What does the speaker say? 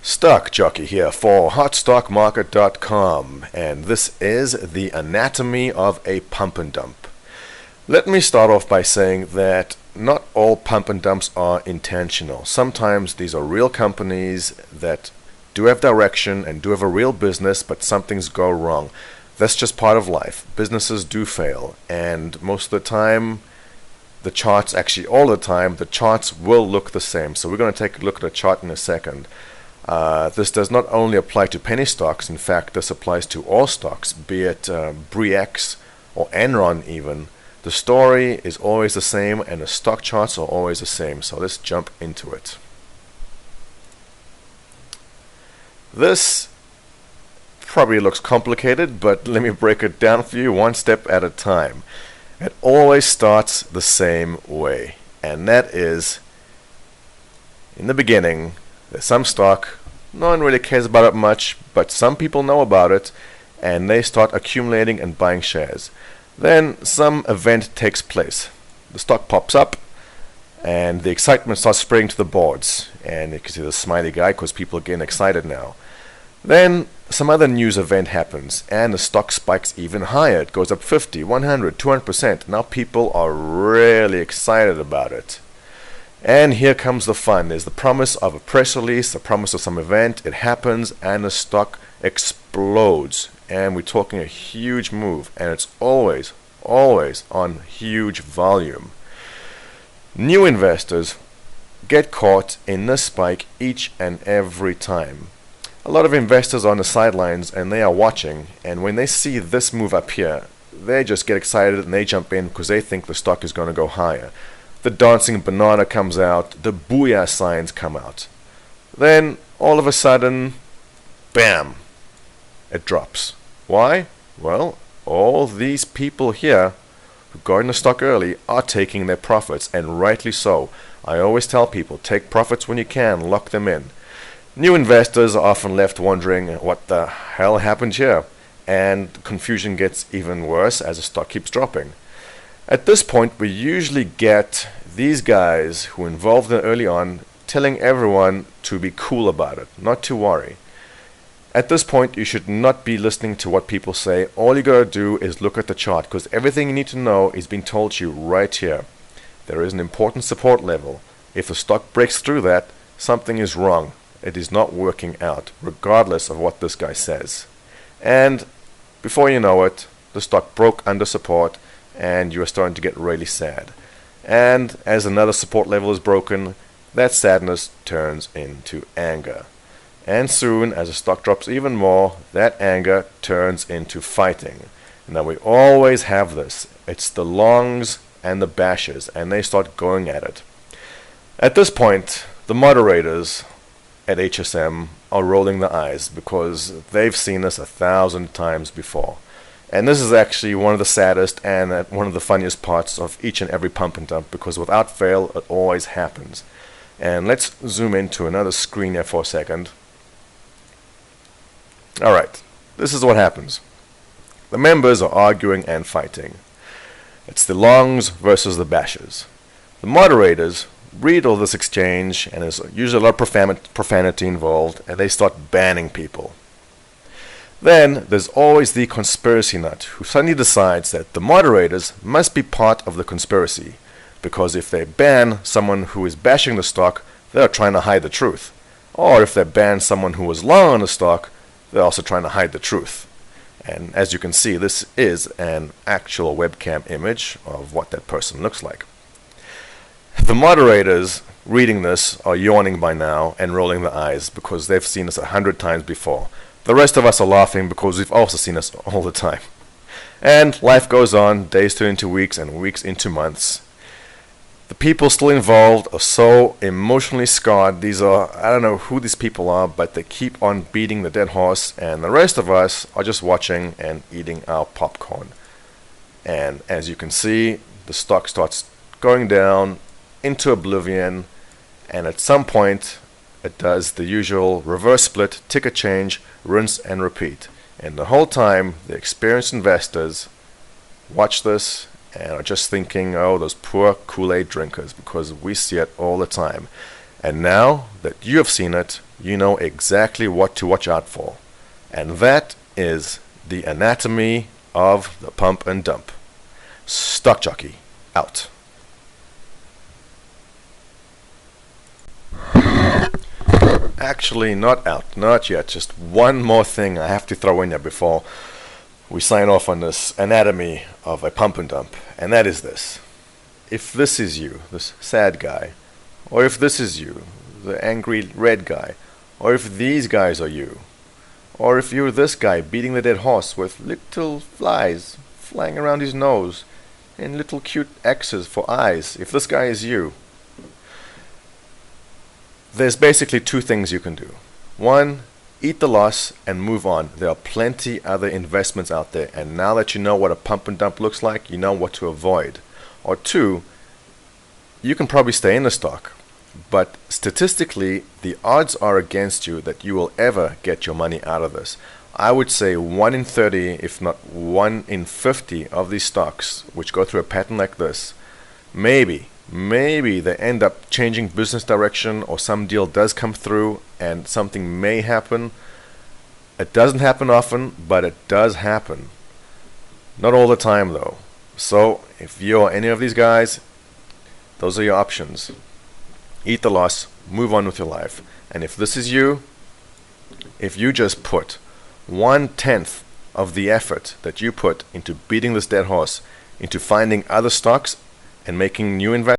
Stock Jockey here for HotStockMarket.com, and this is the anatomy of a pump and dump. Let me start off by saying that not all pump and dumps are intentional. Sometimes these are real companies that do have direction and do have a real business, but some things go wrong. That's just part of life. Businesses do fail, and most of the time, the charts, actually all the time, the charts will look the same. So we're going to take a look at a chart in a second. This does not only apply to penny stocks. In fact, this applies to all stocks, be it Brex or Enron even. The story is always the same and the stock charts are always the same. So let's jump into it. This probably looks complicated, but let me break it down for you one step at a time. It always starts the same way, and that is, in the beginning, there's some stock, no one really cares about it much, but some people know about it, and they start accumulating and buying shares. Then some event takes place. The stock pops up, and the excitement starts spreading to the boards, and you can see the smiley guy because people are getting excited now. Then some other news event happens, and the stock spikes even higher. It goes up 50, 100, 200%. Now people are really excited about it. And here comes the fun. There's the promise of a press release, the promise of some event. It happens, and the stock explodes. And we're talking a huge move, and it's always on huge volume. New investors get caught in this spike each and every time. A lot of investors are on the sidelines and they are watching, and when they see this move up here, they just get excited and they jump in because they think the stock is going to go higher. The dancing banana comes out, the booyah signs come out. Then all of a sudden, bam, it drops. Why? Well, all these people here who got in the stock early are taking their profits, and rightly so. I always tell people, take profits when you can, lock them in. New investors are often left wondering what the hell happened here, and confusion gets even worse as the stock keeps dropping. At this point, we usually get these guys who involved in early on telling everyone to be cool about it, not to worry. At this point, you should not be listening to what people say. All you gotta do is look at the chart, because everything you need to know is being told to you right here. There is an important support level. If the stock breaks through that, something is wrong. It is not working out, regardless of what this guy says. And before you know it, the stock broke under support, and you are starting to get really sad. And as another support level is broken, that sadness turns into anger. And soon, as the stock drops even more, that anger turns into fighting. Now we always have this. It's the longs and the bashers, and they start going at it. At this point, the moderators at HSM are rolling their eyes because they've seen this 1,000 times before. And this is actually one of the saddest and one of the funniest parts of each and every pump and dump, because without fail it always happens. And let's zoom into another screen here for a second. Alright, this is what happens. The members are arguing and fighting. It's the longs versus the bashers. The moderators read all this exchange, and there's usually a lot of profanity involved, and they start banning people. Then there's always the conspiracy nut who suddenly decides that the moderators must be part of the conspiracy, because if they ban someone who is bashing the stock, they're trying to hide the truth. Or if they ban someone who was long on the stock, they're also trying to hide the truth. And as you can see, this is an actual webcam image of what that person looks like. The moderators reading this are yawning by now and rolling their eyes because they've seen this 100 times before. The rest of us are laughing because we've also seen this all the time. And life goes on, days turn into weeks and weeks into months. The people still involved are so emotionally scarred. These are, I don't know who these people are, but they keep on beating the dead horse, and the rest of us are just watching and eating our popcorn. And as you can see, the stock starts going down into oblivion, and at some point it does the usual reverse split, ticker change, rinse and repeat. And the whole time the experienced investors watch this and are just thinking, oh, those poor Kool-Aid drinkers, because we see it all the time. And now that you have seen it, you know exactly what to watch out for. And that is the anatomy of the pump and dump. Stock Jockey, out. Actually, not out, not yet. Just one more thing I have to throw in there before we sign off on this anatomy of a pump and dump, and that is this. If this is you, this sad guy, or if this is you, the angry red guy, or if these guys are you, or if you're this guy beating the dead horse with little flies flying around his nose and little cute X's for eyes, if this guy is you, there's basically two things you can do. One, eat the loss and move on. There are plenty other investments out there, and now that you know what a pump and dump looks like, you know what to avoid. Or two, you can probably stay in the stock, but statistically the odds are against you that you will ever get your money out of this. I would say 1 in 30, if not 1 in 50 of these stocks which go through a pattern like this, maybe they end up changing business direction, or some deal does come through and something may happen. It doesn't happen often, but it does happen. Not all the time though. So if you're any of these guys, those are your options. Eat the loss, move on with your life. And if this is you, if you just put 1/10 of the effort that you put into beating this dead horse, into finding other stocks and making new investments,